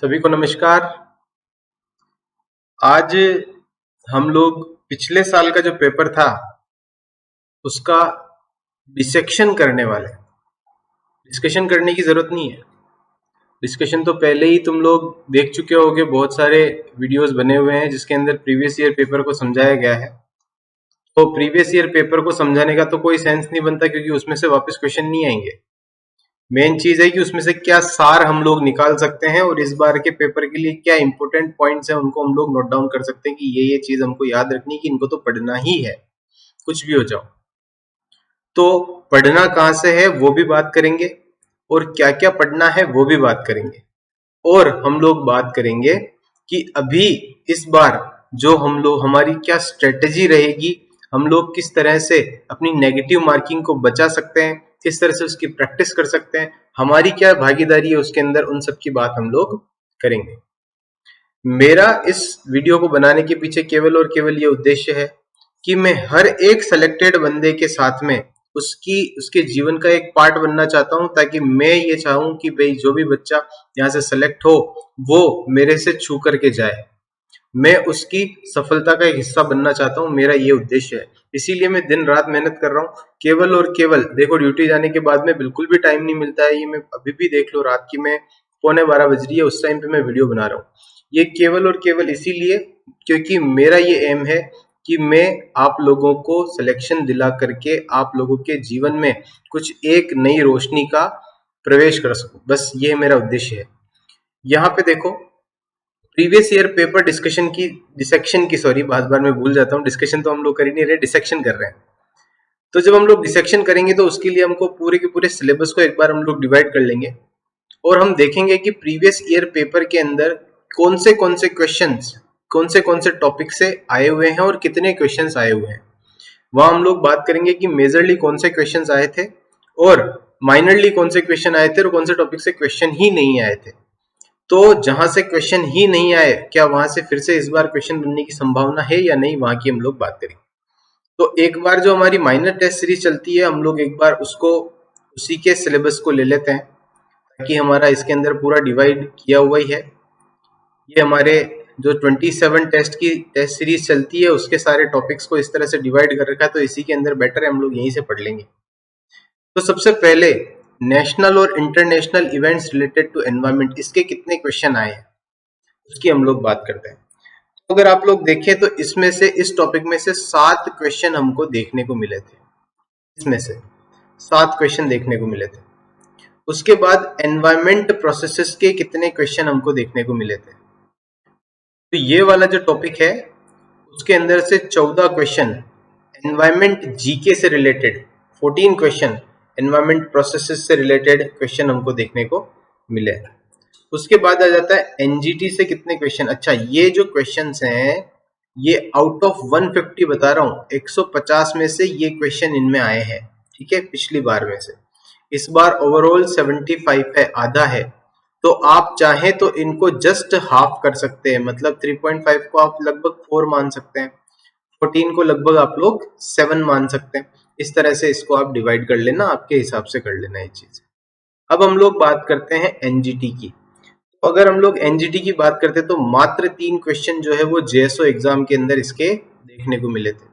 सभी को नमस्कार। आज हम लोग पिछले साल का जो पेपर था उसका डिसेक्शन करने वाले। डिस्कशन करने की जरूरत नहीं है, डिस्कशन तो पहले ही तुम लोग देख चुके होगे। बहुत सारे वीडियोस बने हुए हैं जिसके अंदर प्रीवियस ईयर पेपर को समझाया गया है। तो प्रीवियस ईयर पेपर को समझाने का तो कोई सेंस नहीं बनता, क्योंकि उसमें से वापस क्वेश्चन नहीं आएंगे। मेन चीज है कि उसमें से क्या सार हम लोग निकाल सकते हैं और इस बार के पेपर के लिए क्या इंपॉर्टेंट पॉइंट्स हैं उनको हम लोग नोट डाउन कर सकते हैं कि ये चीज हमको याद रखनी कि इनको तो पढ़ना ही है, कुछ भी हो जाओ। तो पढ़ना कहाँ से है वो भी बात करेंगे, और क्या क्या पढ़ना है वो भी बात करेंगे। और हम लोग बात करेंगे कि अभी इस बार जो हम लोग हमारी क्या स्ट्रेटेजी रहेगी, हम लोग किस तरह से अपनी नेगेटिव मार्किंग को बचा सकते हैं, किस तरह से उसकी प्रैक्टिस कर सकते हैं, हमारी क्या भागीदारी है उसके अंदर, उन सब की बात हम लोग करेंगे। मेरा इस वीडियो को बनाने के पीछे केवल और केवल ये उद्देश्य है कि मैं हर एक सेलेक्टेड बंदे के साथ में उसके जीवन का एक पार्ट बनना चाहता हूं, ताकि मैं ये चाहूं कि भाई जो भी बच्चा यहाँ से सेलेक्ट हो वो मेरे से छू करके जाए, मैं उसकी सफलता का एक हिस्सा बनना चाहता हूं। मेरा ये उद्देश्य है, इसीलिए मैं दिन रात मेहनत कर रहा हूं। केवल और केवल देखो, ड्यूटी जाने के बाद में बिल्कुल भी टाइम नहीं मिलता है। ये मैं अभी भी देख लो, रात की मैं 11:15 बज रही है, उस टाइम पे मैं वीडियो बना रहा हूँ। ये केवल और केवल इसीलिए क्योंकि मेरा ये एम है कि मैं आप लोगों को सिलेक्शन दिला करके आप लोगों के जीवन में कुछ एक नई रोशनी का प्रवेश कर सकूं, बस ये मेरा उद्देश्य है। यहाँ पे देखो, प्रीवियस ईयर पेपर डिसेक्शन की सॉरी, बार मैं भूल जाता हूँ। डिस्कशन तो हम लोग कर ही नहीं रहे, डिसेक्शन कर रहे हैं। तो जब हम लोग डिसेक्शन करेंगे तो उसके लिए हमको पूरे के पूरे सिलेबस को एक बार हम लोग डिवाइड कर लेंगे, और हम देखेंगे कि प्रीवियस ईयर पेपर के अंदर कौन से क्वेश्चंस कौन से टॉपिक से आए हुए हैं और कितने क्वेश्चंस आए हुए हैं। वहां हम लोग बात करेंगे कि मेजरली कौन से क्वेश्चंस आए थे और माइनरली कौन से क्वेश्चन आए थे और कौन से टॉपिक से क्वेश्चन ही नहीं आए थे। तो जहां से क्वेश्चन ही नहीं आए, क्या वहां से फिर से इस बार क्वेश्चन बनने की संभावना है या नहीं, वहां की हम लोग बात करेंगे। तो एक बार जो हमारी माइनर टेस्ट सीरीज चलती है, हम लोग एक बार उसको उसी के सिलेबस को ले लेते हैं, ताकि हमारा इसके अंदर पूरा डिवाइड किया हुआ ही है। ये हमारे जो 27 टेस्ट की टेस्ट सीरीज चलती है उसके सारे टॉपिक्स को इस तरह से डिवाइड कर रखा है, तो इसी के अंदर बेटर है हम लोग यहीं से पढ़ लेंगे। तो सबसे पहले नेशनल और international events related to environment, इसके कितने क्वेश्चन आए हैं उसकी हम लोग बात करते हैं। तो अगर आप लोग देखें तो इसमें से, इस टॉपिक में से 7 क्वेश्चन हमको देखने को मिले थे। इसमें से 7 क्वेश्चन देखने को मिले थे। उसके बाद एनवायरमेंट प्रोसेसेस के कितने क्वेश्चन हमको देखने को मिले थे। तो ये वाला जो टॉपिक है उसके अंदर से 14 क्वेश्चन एनवायरमेंट जीके से रिलेटेड, 14 क्वेश्चन एनवायरमेंट प्रोसेसेस से रिलेटेड क्वेश्चन हमको देखने को मिले। उसके बाद आ जाता है एनजीटी से कितने क्वेश्चन। अच्छा, ये जो क्वेश्चंस हैं ये आउट ऑफ 150 बता रहा हूँ, 150 में से ये क्वेश्चन इनमें आए हैं, ठीक है, पिछली बार में से। इस बार ओवरऑल 75 है, आधा है। तो आप चाहें तो इनको जस्ट हाफ कर सकते हैं, मतलब 3.5 को आप लगभग 4 मान सकते हैं, 14 को लगभग आप लोग 7 मान सकते हैं। इस तरह से इसको आप डिवाइड कर लेना, आपके हिसाब से कर लेना ये चीज। अब हम लोग बात करते हैं एनजीटी की। तो अगर हम लोग एनजीटी की बात करते हैं तो मात्र 3 क्वेश्चन जो है वो जेएसओ एग्जाम के अंदर इसके देखने को मिले थे।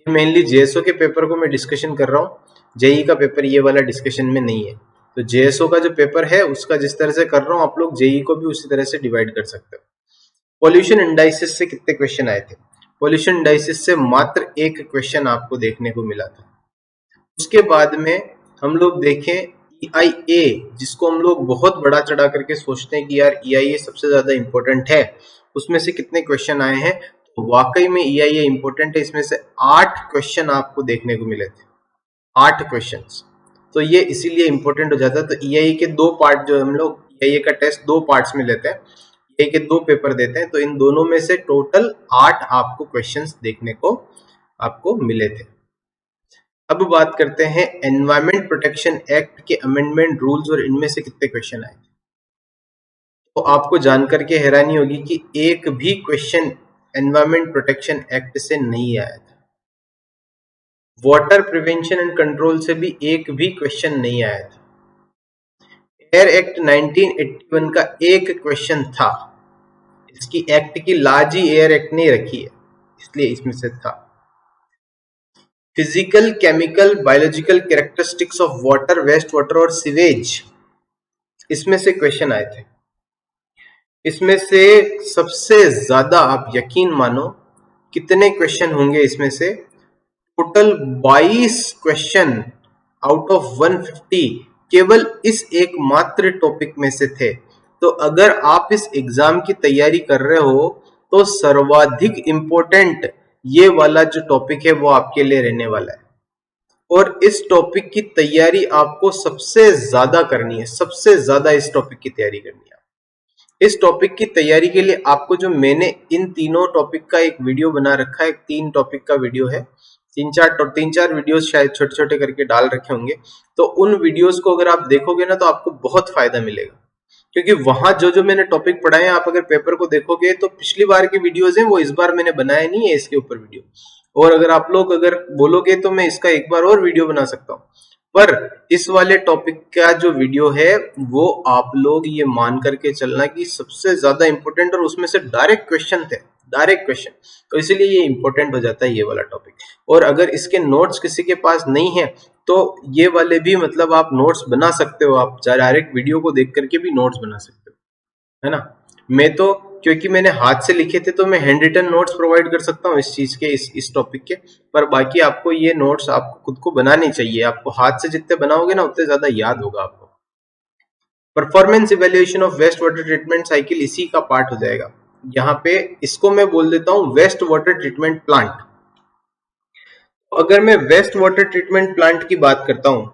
ये मेनली जेएसओ के पेपर को मैं डिस्कशन कर रहा हूँ, जेई का पेपर ये वाला डिस्कशन में नहीं है। तो जेएसओ का जो पेपर है उसका जिस तरह से कर रहा हूँ, आप लोग जेई को भी उसी तरह से डिवाइड कर सकते हो। पॉल्यूशन इंडाइसिस से कितने क्वेश्चन आए थे। पॉल्यूशन इंडाइसिस से मात्र 1 क्वेश्चन आपको देखने को मिला था। उसके बाद में हम लोग देखें EIA, जिसको हम लोग बहुत बड़ा चढ़ा करके सोचते हैं कि यार EIA सबसे ज्यादा इंपॉर्टेंट है, उसमें से कितने क्वेश्चन आए हैं। तो वाकई में EIA इंपॉर्टेंट है, इसमें से 8 क्वेश्चन आपको देखने को मिले थे, 8 क्वेश्चंस। तो ये इसीलिए इंपॉर्टेंट हो जाता है। तो EIA के 2 पार्ट, जो हम लोग EIA का टेस्ट 2 पार्ट्स में लेते हैं, EIA के 2 पेपर देते हैं, तो इन दोनों में से टोटल 8 आपको क्वेश्चंस देखने को आपको मिले थे। अब बात करते हैं एनवायरमेंट प्रोटेक्शन एक्ट के अमेंडमेंट रूल्स और इनमें से कितने क्वेश्चन आए थे। तो आपको जानकर के हैरानी होगी कि एक भी क्वेश्चन एनवायरमेंट प्रोटेक्शन एक्ट से नहीं आया था। वाटर प्रिवेंशन एंड कंट्रोल से भी एक भी क्वेश्चन नहीं आया था। एयर एक्ट 1981 का एक क्वेश्चन था। इसकी एक्ट की लाज ही एयर एक्ट ने रखी है, इसलिए इसमें से था। Physical, chemical, biological characteristics of water, waste water और सीवेज, इसमें से क्वेश्चन आए थे। इसमें से सबसे ज्यादा आप यकीन मानो कितने क्वेश्चन होंगे इसमें से? टोटल 22 क्वेश्चन आउट ऑफ 150 केवल इस एक मात्र टॉपिक में से थे। तो अगर आप इस एग्जाम की तैयारी कर रहे हो तो सर्वाधिक इंपॉर्टेंट ये वाला जो टॉपिक है वो आपके लिए रहने वाला है। और इस टॉपिक की तैयारी आपको सबसे ज्यादा करनी है, सबसे ज्यादा इस टॉपिक की तैयारी करनी है। इस टॉपिक की तैयारी के लिए आपको जो मैंने इन तीनों टॉपिक का एक वीडियो बना रखा है, 3 टॉपिक का वीडियो है, 3-4 वीडियोस शायद छोटे छोटे करके डाल रखे होंगे। तो उन वीडियोस को अगर आप देखोगे ना तो आपको बहुत फायदा मिलेगा, क्योंकि वहां जो मैंने टॉपिक पढ़ाए हैं, आप अगर पेपर को देखोगे तो पिछली बार के वीडियोस हैं वो इस बार मैंने बनाया नहीं है इसके ऊपर वीडियो। और अगर आप लोग अगर बोलोगे तो मैं इसका एक बार और वीडियो बना सकता हूँ, पर इस वाले टॉपिक का जो वीडियो है वो आप लोग ये मान करके चलना कि सबसे ज्यादा इंपॉर्टेंट, और उसमें से डायरेक्ट क्वेश्चन थे, डायरेक्ट क्वेश्चन, तो इसीलिए ये इंपॉर्टेंट हो जाता है ये वाला टॉपिक। और अगर इसके नोट्स किसी के पास नहीं है तो ये वाले भी मतलब आप नोट्स बना सकते हो, आप डायरेक्ट वीडियो को देख करके भी नोट्स बना सकते हो, है ना। मैं तो क्योंकि मैंने हाथ से लिखे थे तो मैं हैंड रिटन नोट्स प्रोवाइड कर सकता हूँ इस चीज के, इस टॉपिक के, पर बाकी आपको ये नोट्स आपको खुद को बनाने चाहिए। आपको हाथ से जितने बनाओगे ना उतने ज्यादा याद होगा आपको। Performance evaluation of waste water treatment cycle इसी का पार्ट हो जाएगा। यहाँ पे इसको मैं बोल देता हूँ वेस्ट वाटर ट्रीटमेंट प्लांट। अगर मैं वेस्ट वाटर ट्रीटमेंट प्लांट की बात करता हूँ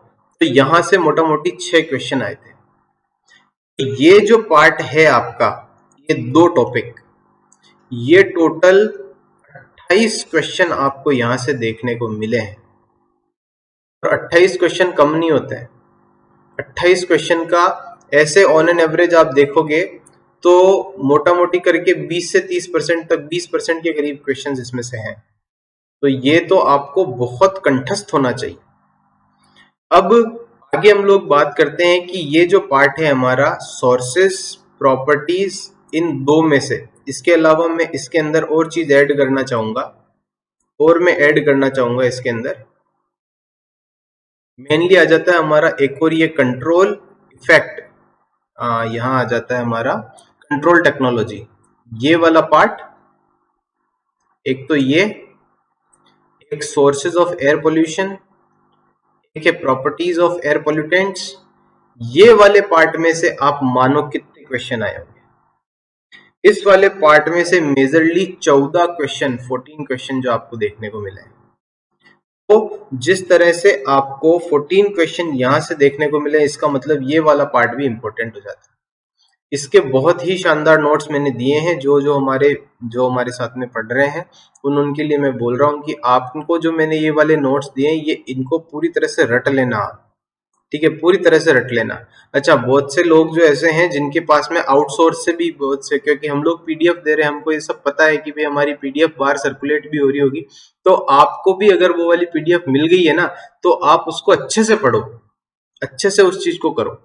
तो यहां से मोटा मोटी 6 क्वेश्चन आए थे। ये जो पार्ट है आपका, ये 2 टॉपिक, ये टोटल 28 क्वेश्चन आपको यहां से देखने को मिले हैं। और 28 क्वेश्चन कम नहीं होते हैं। 28 क्वेश्चन का ऐसे ऑन एन एवरेज आप देखोगे तो मोटा मोटी करके 20 से 30% तक, 20% के करीब क्वेश्चंस इसमें से हैं। तो ये तो आपको बहुत कंठस्थ होना चाहिए। अब आगे हम लोग बात करते हैं कि ये जो पार्ट है हमारा सोर्सेस, प्रॉपर्टीज, इन 2 में से, इसके अलावा मैं इसके अंदर और चीज ऐड करना चाहूंगा, और मैं ऐड करना चाहूंगा इसके अंदर मेनली आ जाता है हमारा एक और ये कंट्रोल इफेक्ट, यहां आ जाता है हमारा कंट्रोल टेक्नोलॉजी, ये वाला पार्ट। एक तो ये, एक सोर्सेज ऑफ एयर पोल्यूशन, एक है प्रॉपर्टीज ऑफ एयर पोल्यूटेंट्स। ये वाले पार्ट में से आप मानो कितने क्वेश्चन आए होंगे? इस वाले पार्ट में से मेजरली 14 क्वेश्चन, 14 क्वेश्चन जो आपको देखने को मिले हैं। तो जिस तरह से आपको 14 क्वेश्चन यहां से देखने को मिले, इसका मतलब ये वाला पार्ट भी इंपॉर्टेंट हो जाता है। इसके बहुत ही शानदार नोट्स मैंने दिए हैं, जो हमारे साथ में पढ़ रहे हैं उनके लिए मैं बोल रहा हूँ कि आपको जो मैंने ये वाले नोट्स दिए हैं, ये इनको पूरी तरह से रट लेना, ठीक है, पूरी तरह से रट लेना। अच्छा, बहुत से लोग जो ऐसे हैं जिनके पास में आउटसोर्स से भी बहुत से, क्योंकि हम लोग पीडीएफ दे रहे हैं, हमको ये सब पता है कि भाई हमारी पीडीएफ बाहर सर्कुलेट भी हो रही होगी, तो आपको भी अगर वो वाली पीडीएफ मिल गई है ना तो आप उसको अच्छे से पढ़ो, अच्छे से उस चीज को करो।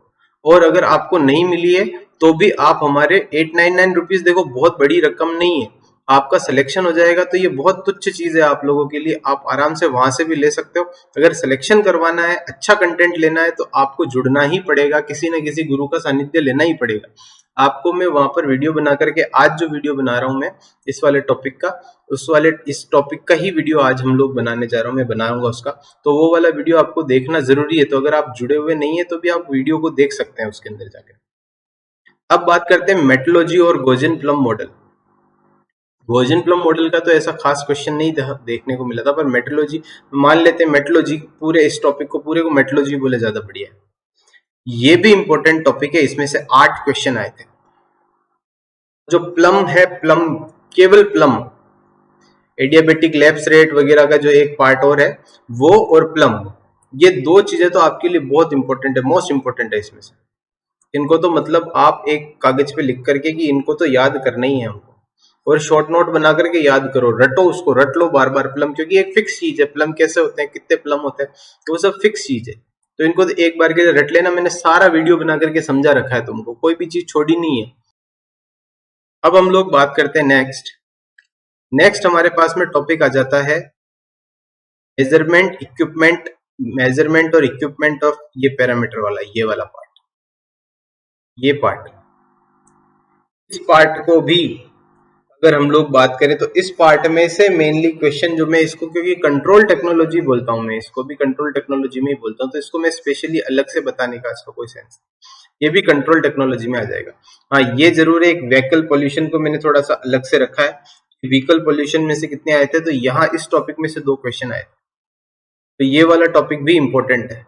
और अगर आपको नहीं मिली है तो भी आप हमारे 899 रुपीज, देखो बहुत बड़ी रकम नहीं है, आपका सिलेक्शन हो जाएगा तो ये बहुत तुच्छ चीज है आप लोगों के लिए, आप आराम से वहां से भी ले सकते हो। अगर सिलेक्शन करवाना है, अच्छा कंटेंट लेना है, तो आपको जुड़ना ही पड़ेगा, किसी न किसी गुरु का सानिध्य लेना ही पड़ेगा। आपको मैं वहां पर वीडियो बना करके, आज जो वीडियो बना रहा हूं मैं इस वाले टॉपिक का, इस टॉपिक का ही वीडियो आज हम लोग बनाने जा रहा हूं, मैं बनाऊंगा उसका, तो वो वाला वीडियो आपको देखना जरूरी है। तो अगर आप जुड़े हुए नहीं है तो भी आप वीडियो को देख सकते हैं उसके अंदर जाकर। अब बात करते हैं मेट्रोलॉजी और गॉसियन-प्लम मॉडल। गॉसियन-प्लम मॉडल का तो ऐसा खास क्वेश्चन नहीं देखने को मिला था, पर मेट्रोलॉजी मान लेते हैं, मेट्रोलॉजी पूरे इस टॉपिक को पूरे को मेट्रोलॉजी बोले ज्यादा बढ़िया है। ये भी इंपॉर्टेंट टॉपिक है, इसमें से 8 क्वेश्चन आए थे। जो प्लम है, प्लम, केवल प्लम, एडियाबेटिक लैप्स रेट वगैरह का जो एक पार्ट और है वो, और प्लम, ये 2 चीजें तो आपके लिए बहुत इंपॉर्टेंट है, मोस्ट इंपॉर्टेंट है इसमें से। इनको तो मतलब आप एक कागज पे लिख करके कि इनको तो याद करना ही है हमको, और शॉर्ट नोट बना करके याद करो, रटो उसको, रट लो बार बार प्लम, क्योंकि एक फिक्स चीज है। प्लम कैसे होते हैं, कितने प्लम होते हैं, तो वो सब फिक्स चीज है, तो इनको तो एक बार के लिए रट लेना, मैंने सारा वीडियो बना करके समझा रखा है तुमको, कोई भी चीज छोड़ी नहीं है। अब हम लोग बात करते हैं नेक्स्ट हमारे पास में टॉपिक आ जाता है मेजरमेंट और इक्विपमेंट ऑफ ये पैरामीटर वाला, ये वाला पार्ट, ये पार्ट। इस पार्ट को भी अगर हम लोग बात करें तो इस पार्ट में से मेनली क्वेश्चन जो मैं इसको, क्योंकि कंट्रोल टेक्नोलॉजी बोलता हूं मैं इसको भी कंट्रोल टेक्नोलॉजी में ही बोलता हूं, तो इसको मैं स्पेशली अलग से बताने का इसका कोई सेंस, ये भी कंट्रोल टेक्नोलॉजी में आ जाएगा। हाँ ये जरूर है, एक व्हीकल पोल्यूशन को मैंने थोड़ा सा अलग से रखा है, व्हीकल पोल्यूशन में से कितने आए थे, तो यहाँ इस टॉपिक में से 2 क्वेश्चन आए थे, तो ये वाला टॉपिक भी इंपॉर्टेंट है।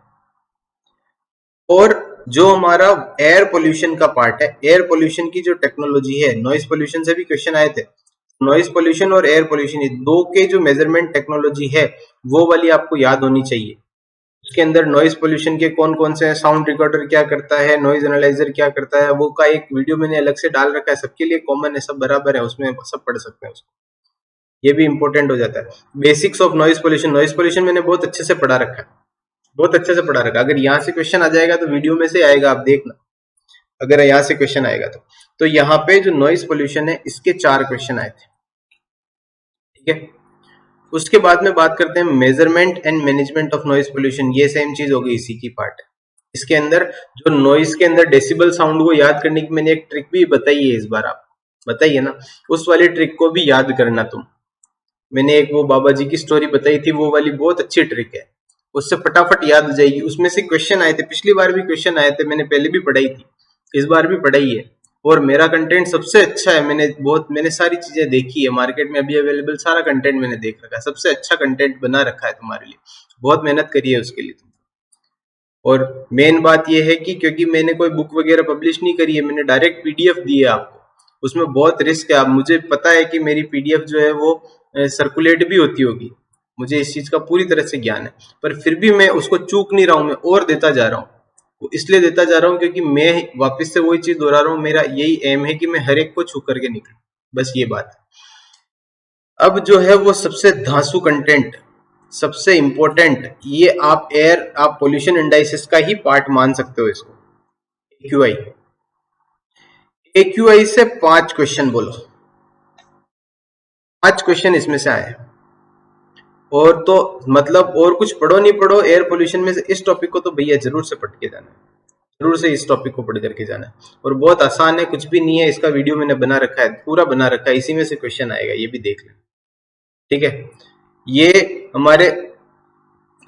और जो हमारा एयर पोल्यूशन का पार्ट है, एयर पोल्यूशन की जो टेक्नोलॉजी है, नॉइज पोल्यूशन से भी क्वेश्चन आए थे, नॉइज पोल्यूशन और एयर पोल्यूशन, ये 2 के जो मेजरमेंट टेक्नोलॉजी है वो वाली आपको याद होनी चाहिए। उसके अंदर नॉइज पोल्यूशन के कौन कौन से हैं, साउंड रिकॉर्डर क्या करता है, नॉइज एनालाइजर क्या करता है, वो का एक वीडियो मैंने अलग से डाल रखा है, सबके लिए कॉमन है, सब बराबर है, उसमें सब पढ़ सकते हैं उसको, ये भी इंपॉर्टेंट हो जाता है। बेसिक्स ऑफ नॉइज पोल्यूशन मैंने बहुत अच्छे से पढ़ा रखा है, बहुत अच्छे से पढ़ा रखा है। अगर यहाँ से क्वेश्चन आ जाएगा तो वीडियो में से आएगा, आप देखना, अगर यहाँ से क्वेश्चन आएगा तो यहाँ पे जो नॉइज पोल्यूशन है इसके 4 क्वेश्चन आए थे, ठीक है। उसके बाद में बात करते हैं measurement and management of noise pollution, ये सेम चीज होगी, इसी की पार्ट है। इसके अंदर जो नॉइज के अंदर डेसिबल साउंड को याद करने की मैंने एक ट्रिक भी बताई है, इस बार आप बताइए ना, उस वाली ट्रिक को भी याद करना तुम। मैंने एक वो बाबा जी की स्टोरी बताई थी, वो वाली बहुत अच्छी ट्रिक है, उससे फटाफट याद हो जाएगी। उसमें से क्वेश्चन आए थे, पिछली बार भी क्वेश्चन आए थे, मैंने पहले भी पढ़ाई थी, इस बार भी पढ़ाई है। और मेरा कंटेंट सबसे अच्छा है, मैंने सारी चीजें देखी है, मार्केट में अभी अवेलेबल सारा कंटेंट मैंने देख रखा है, सबसे अच्छा कंटेंट बना रखा है तुम्हारे लिए, बहुत मेहनत करी है उसके लिए तुम। और मेन बात यह है कि क्योंकि मैंने कोई बुक वगैरह पब्लिश नहीं करी है, मैंने डायरेक्ट पीडीएफ दी है आपको, उसमें बहुत रिस्क है। अब मुझे पता है कि मेरी पीडीएफ जो है वो सर्कुलेट भी होती होगी, मुझे इस चीज का पूरी तरह से ज्ञान है, पर फिर भी मैं उसको चूक नहीं रहा हूं, मैं और देता जा रहा हूं। वो इसलिए देता जा रहा हूं क्योंकि मैं वापस से वही चीज दोहरा रहा हूं, मेरा यही एम है कि मैं हर एक को छू करके निकलूं, बस ये बात है। अब जो है वो सबसे धांसू कंटेंट, सबसे इंपॉर्टेंट, ये आप पोल्यूशन इंडाइसिस का ही पार्ट मान सकते हो इसको, एक्यूआई। एक्यूआई से 5 क्वेश्चन बोलो, 5 क्वेश्चन इसमें से आए, और तो मतलब और कुछ पढ़ो नहीं पढ़ो, एयर पोल्यूशन में से इस टॉपिक को तो भैया जरूर से पढ़ के जाना है, जरूर से इस टॉपिक को पढ़ करके जाना है। और बहुत आसान है, कुछ भी नहीं है, इसका वीडियो मैंने बना रखा है, पूरा बना रखा है, इसी में से क्वेश्चन आएगा, ये भी देख लें, ठीक है। ये हमारे,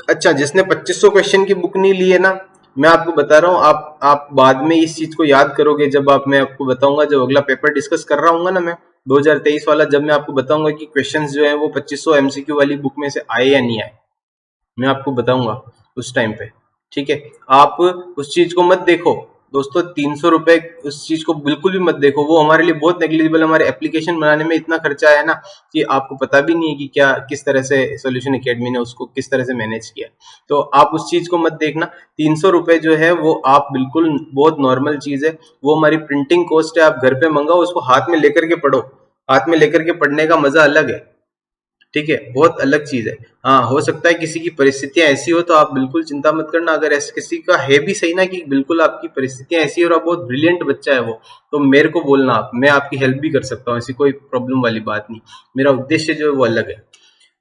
अच्छा जिसने 2500 क्वेश्चन की बुक नहीं ली है ना, मैं आपको बता रहा हूँ, आप बाद में इस चीज को याद करोगे जब मैं आपको बताऊंगा, जब अगला पेपर डिस्कस कर रहा हूँ ना मैं 2023 वाला, जब मैं आपको बताऊंगा कि क्वेश्चंस जो है वो 2500 एमसीक्यू वाली बुक में से आए या नहीं आए, मैं आपको बताऊंगा उस टाइम पे, ठीक है। आप उस चीज को मत देखो दोस्तों, 300 रुपए उस चीज को बिल्कुल भी मत देखो, वो हमारे लिए बहुत नेग्लिजिबल, हमारे एप्लीकेशन बनाने में इतना खर्चा है ना कि आपको पता भी नहीं है कि क्या किस तरह से सॉल्यूशन एकेडमी ने उसको किस तरह से मैनेज किया। तो आप उस चीज को मत देखना, 300 रुपए जो है वो आप बिल्कुल बहुत नॉर्मल चीज है, वो हमारी प्रिंटिंग कॉस्ट है, आप घर पे मंगाओ, उसको हाथ में लेकर के पढ़ो, हाथ में लेकर के पढ़ने का मजा अलग है, ठीक है, बहुत अलग चीज है। हाँ हो सकता है किसी की परिस्थितियां ऐसी हो, तो आप बिल्कुल चिंता मत करना, अगर ऐसे किसी का है भी सही ना कि बिल्कुल आपकी परिस्थितियां ऐसी है और आप बहुत ब्रिलियंट बच्चा है वो, तो मेरे को बोलना, आप, मैं आपकी हेल्प भी कर सकता हूँ, ऐसी कोई प्रॉब्लम वाली बात नहीं। मेरा उद्देश्य जो है वो अलग है,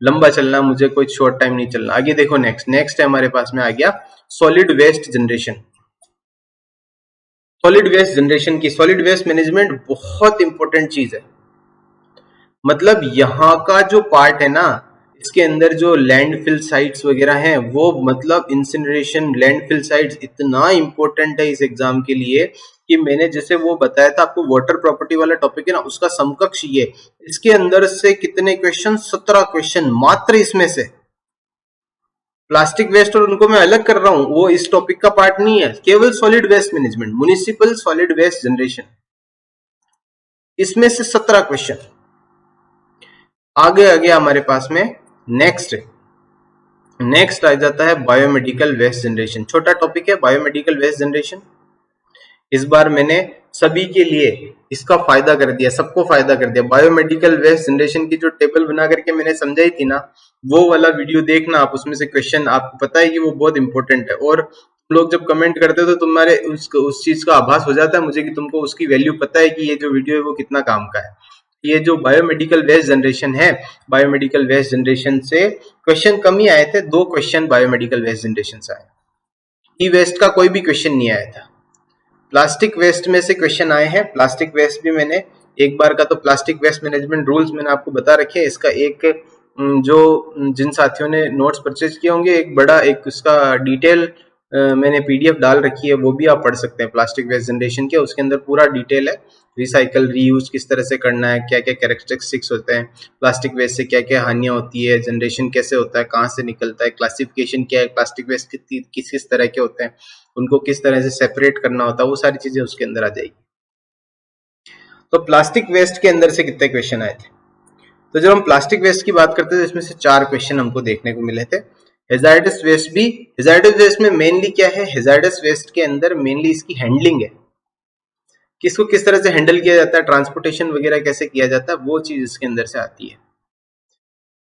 लंबा चलना, मुझे कोई शॉर्ट टाइम नहीं चलना। आगे देखो, नेक्स्ट है हमारे पास में आ गया solid waste generation. Solid waste generation की, सॉलिड वेस्ट मैनेजमेंट बहुत इंपॉर्टेंट चीज है। मतलब यहाँ का जो पार्ट है ना, इसके अंदर जो लैंडफिल साइट्स वगैरह हैं, वो मतलब इंसिनरेशन लैंडफिल साइट्स इतना इंपॉर्टेंट है इस एग्जाम के लिए कि मैंने जैसे वो बताया था आपको, वाटर प्रॉपर्टी वाला टॉपिक है ना, उसका समकक्ष ये, इसके अंदर से कितने क्वेश्चन, 17 क्वेश्चन मात्र इसमें से। प्लास्टिक वेस्ट और उनको मैं अलग कर रहा हूं, वो इस टॉपिक का पार्ट नहीं है, केवल solid waste management, municipal solid waste generation, इसमें से 17 क्वेश्चन। आगे हमारे पास में नेक्स्ट आ जाता है बायोमेडिकल वेस्ट जनरेशन। छोटा टॉपिक है बायोमेडिकल वेस्ट जनरेशन। इस बार मैंने सभी के लिए इसका फायदा कर दिया, सबको फायदा कर दिया। बायोमेडिकल वेस्ट जनरेशन की जो टेबल बना करके मैंने समझाई थी ना, वो वाला वीडियो देखना आप, उसमें से क्वेश्चन आपको पता है कि वो बहुत इंपॉर्टेंट है। और लोग जब कमेंट करते हो तो तुम्हारे उस चीज का आभास हो जाता है मुझे कि तुमको उसकी वैल्यू पता है कि ये जो वीडियो है वो कितना काम का है। ये जो बायोमेडिकल वेस्ट जनरेशन है, बायोमेडिकल वेस्ट जनरेशन से क्वेश्चन कम ही आए थे, 2 क्वेश्चन बायोमेडिकल वेस्ट जनरेशन से आए। ई वेस्ट का कोई भी क्वेश्चन नहीं आया था। प्लास्टिक वेस्ट में से क्वेश्चन आए हैं। प्लास्टिक वेस्ट भी मैंने एक बार का तो प्लास्टिक वेस्ट मैनेजमेंट रूल्स मैंने आपको बता रखे हैं। इसका एक जो जिन साथियों ने नोट्स परचेज किए होंगे, एक बड़ा एक उसका डिटेल मैंने पीडीएफ डाल रखी है, वो भी आप पढ़ सकते हैं प्लास्टिक वेस्ट जनरेशन के। उसके अंदर पूरा डिटेल है, रिसाइकल रीयूज किस तरह से करना है, क्या क्या कैरेक्टरिस्टिक्स होते हैं, प्लास्टिक वेस्ट से क्या क्या हानियां होती है, जनरेशन कैसे होता है, कहाँ से निकलता है, क्लासिफिकेशन क्या है, प्लास्टिक वेस्ट किस किस तरह के होते हैं, उनको किस तरह से सेपरेट करना होता है, वो सारी चीजें उसके अंदर आ जाएगी। तो प्लास्टिक वेस्ट के अंदर से कितने क्वेश्चन आए थे? तो जब हम प्लास्टिक वेस्ट की बात करते थे इसमें से 4 क्वेश्चन हमको देखने को मिले थे। हैजार्डस वेस्ट भी, हैजार्डस वेस्ट में मेनली क्या है, हैजार्डस वेस्ट के अंदर मेनली इसकी हैंडलिंग है, किसको किस तरह से हैंडल किया जाता है, ट्रांसपोर्टेशन वगैरह कैसे किया जाता है, वो चीज इसके अंदर से आती है।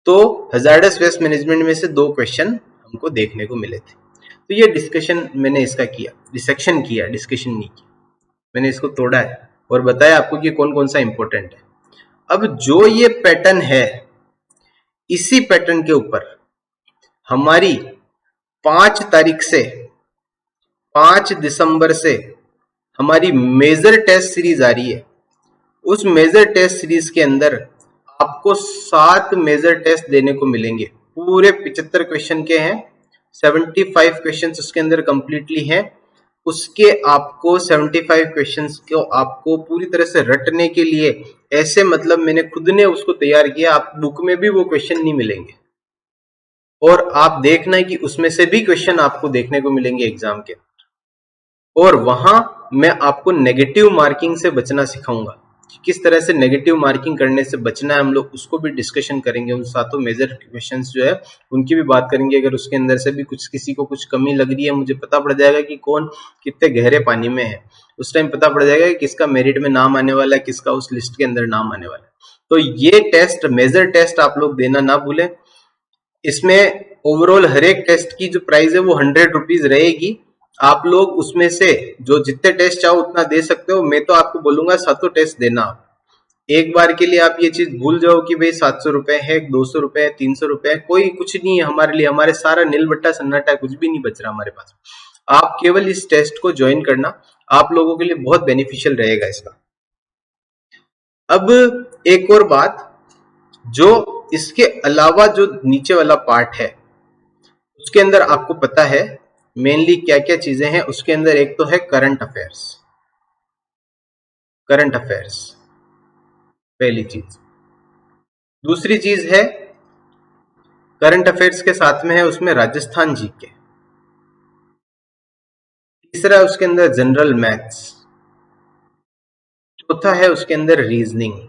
तो हैजार्डस वेस्ट मैनेजमेंट में से 2 क्वेश्चन हमको देखने को मिले थे। तो ये डिस्कशन मैंने इसका किया, डिसेक्शन किया, डिस्कशन नहीं किया, मैंने इसको तोड़ा है और बताया आपको कि कौन कौन सा इंपॉर्टेंट है। अब जो ये पैटर्न है, इसी पैटर्न के ऊपर हमारी 5 तारीख से 5 दिसंबर से हमारी मेजर टेस्ट सीरीज आ रही है। उस मेजर टेस्ट सीरीज के अंदर आपको 7 मेजर टेस्ट देने को मिलेंगे। पूरे 75 क्वेश्चन के हैं, 75 क्वेश्चंस उसके अंदर कंप्लीटली हैं। उसके आपको 75 क्वेश्चंस को आपको पूरी तरह से रटने के लिए ऐसे, मतलब मैंने खुद ने उसको तैयार किया, आप बुक में भी वो क्वेश्चन नहीं मिलेंगे और आप देखना है कि उसमें से भी क्वेश्चन आपको देखने को मिलेंगे एग्जाम के। और वहां मैं आपको नेगेटिव मार्किंग से बचना सिखाऊंगा, किस तरह से नेगेटिव मार्किंग करने से बचना है, हम लोग उसको भी डिस्कशन करेंगे। उन 7 मेजर क्वेश्चंस जो है उनकी भी बात करेंगे। अगर उसके अंदर से भी कुछ किसी को कुछ कमी लग रही है, मुझे पता पड़ जाएगा कि कौन कितने गहरे पानी में है, उस टाइम पता पड़ जाएगा कि किसका मेरिट में नाम आने वाला है, किसका उस लिस्ट के अंदर नाम आने वाला है। तो ये टेस्ट, मेजर टेस्ट आप लोग देना ना भूलें। इसमें ओवरऑल हर एक टेस्ट की जो प्राइस है वो 100 रुपीज रहेगी। आप लोग उसमें से जो जितने टेस्ट चाहो उतना दे सकते हो। मैं तो आपको बोलूंगा 7 टेस्ट देना। एक बार के लिए आप ये चीज भूल जाओ कि भाई 700 रुपए है, 200 रुपए है, 300 रुपए है, कोई कुछ नहीं है हमारे लिए। हमारे सारा नील बट्टा सन्नाटा है, कुछ भी नहीं बच रहा हमारे पास। आप केवल इस टेस्ट को ज्वाइन करना, आप लोगों के लिए बहुत बेनिफिशियल रहेगा इसका। अब एक और बात, जो इसके अलावा जो नीचे वाला पार्ट है उसके अंदर आपको पता है मेनली क्या क्या चीजें हैं। उसके अंदर एक तो है करंट अफेयर्स, करंट अफेयर्स पहली चीज। दूसरी चीज है करंट अफेयर्स के साथ में है उसमें राजस्थान जीके। तीसरा उसके अंदर जनरल मैथ्स। चौथा है उसके अंदर रीजनिंग।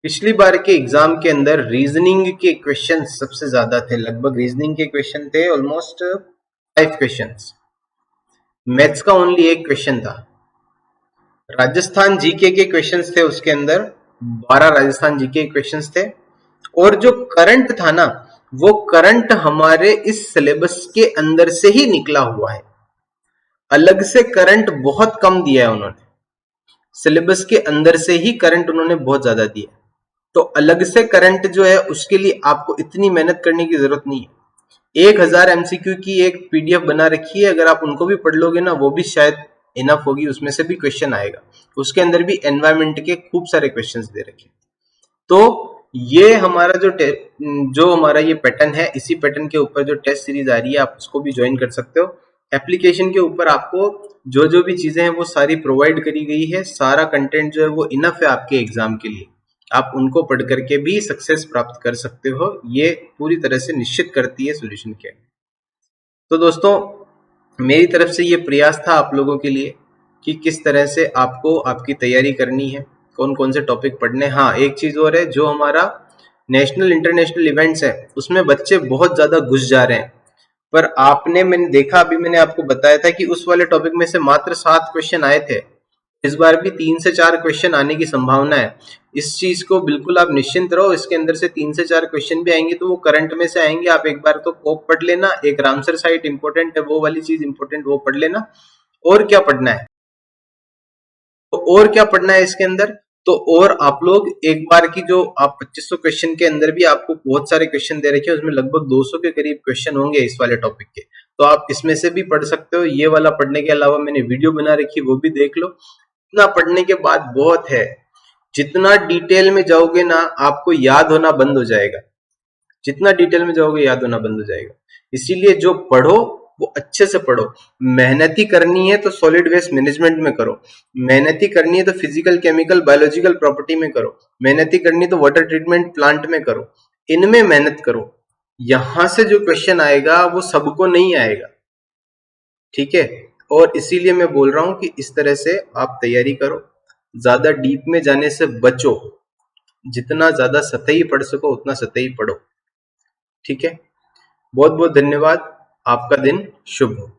पिछली बार के एग्जाम के अंदर रीजनिंग के क्वेश्चन सबसे ज्यादा थे, लगभग रीजनिंग के क्वेश्चन थे ऑलमोस्ट 5 क्वेश्चंस। मैथ्स का ओनली 1 क्वेश्चन था। राजस्थान जीके के क्वेश्चंस थे उसके अंदर 12 राजस्थान जीके के क्वेश्चंस थे। और जो करंट था ना, वो करंट हमारे इस सिलेबस के अंदर से ही निकला हुआ है। अलग से करंट बहुत कम दिया है उन्होंने, सिलेबस के अंदर से ही करंट उन्होंने बहुत ज्यादा दिया। तो अलग से करंट जो है उसके लिए आपको इतनी मेहनत करने की जरूरत नहीं है। 1000 एमसीक्यू की एक पीडीएफ बना रखी है, अगर आप उनको भी पढ़ लोगे ना वो भी शायद इनफ होगी, उसमें से भी क्वेश्चन आएगा। उसके अंदर भी एनवायरमेंट के खूब सारे क्वेश्चंस दे रखे। तो ये हमारा जो हमारा ये पैटर्न है, इसी पैटर्न के ऊपर जो टेस्ट सीरीज आ रही है आप उसको भी ज्वाइन कर सकते हो। एप्लीकेशन के ऊपर आपको जो जो भी चीजें हैं वो सारी प्रोवाइड करी गई है। सारा कंटेंट जो है वो इनफ है आपके एग्जाम के लिए, आप उनको पढ़ करके भी सक्सेस प्राप्त कर सकते हो। ये पूरी तरह से निश्चित करती है सॉल्यूशन के। तो दोस्तों मेरी तरफ से ये प्रयास था आप लोगों के लिए कि किस तरह से आपको आपकी तैयारी करनी है, कौन कौन से टॉपिक पढ़ने। हाँ, एक चीज और है, जो हमारा नेशनल इंटरनेशनल इवेंट्स है उसमें बच्चे बहुत ज्यादा घुस जा रहे हैं, पर मैंने देखा, अभी मैंने आपको बताया था कि उस वाले टॉपिक में से मात्र 7 क्वेश्चन आए थे इस बार भी 3 से 4 क्वेश्चन आने की संभावना है। इस चीज को बिल्कुल आप निश्चिंत रहो, इसके अंदर से 3 से 4 क्वेश्चन भी आएंगे तो वो करंट में से आएंगे। आप एक बार तो कोप पढ़ लेना, एक रामसर साइट इंपॉर्टेंट है, वो वाली चीज इंपॉर्टेंट, वो पढ़ लेना। और क्या पढ़ना है, तो और क्या पढ़ना है इसके अंदर, तो और आप लोग एक बार की जो आप 2500 क्वेश्चन के अंदर भी आपको बहुत सारे क्वेश्चन दे रखे हैं, उसमें लगभग 200 के करीब क्वेश्चन होंगे इस वाले टॉपिक के, तो आप इसमें से भी पढ़ सकते हो। ये वाला पढ़ने के अलावा मैंने वीडियो बना रखी है, वो भी देख लो। इतना पढ़ने के बाद बहुत है, जितना डिटेल में जाओगे ना आपको याद होना बंद हो जाएगा, जितना डिटेल में जाओगे याद होना बंद हो जाएगा। इसीलिए जो पढ़ो वो अच्छे से पढ़ो। मेहनती करनी है तो सॉलिड वेस्ट मैनेजमेंट में करो, मेहनती करनी है तो फिजिकल केमिकल बायोलॉजिकल प्रॉपर्टी में करो, मेहनती करनी है तो वाटर ट्रीटमेंट प्लांट में करो, इनमें मेहनत करो। यहां से जो क्वेश्चन आएगा वो सबको नहीं आएगा, ठीक है। और इसीलिए मैं बोल रहा हूं कि इस तरह से आप तैयारी करो, ज्यादा डीप में जाने से बचो, जितना ज्यादा सतही पढ़ सको उतना सतही पढ़ो, ठीक है। बहुत बहुत धन्यवाद, आपका दिन शुभ हो।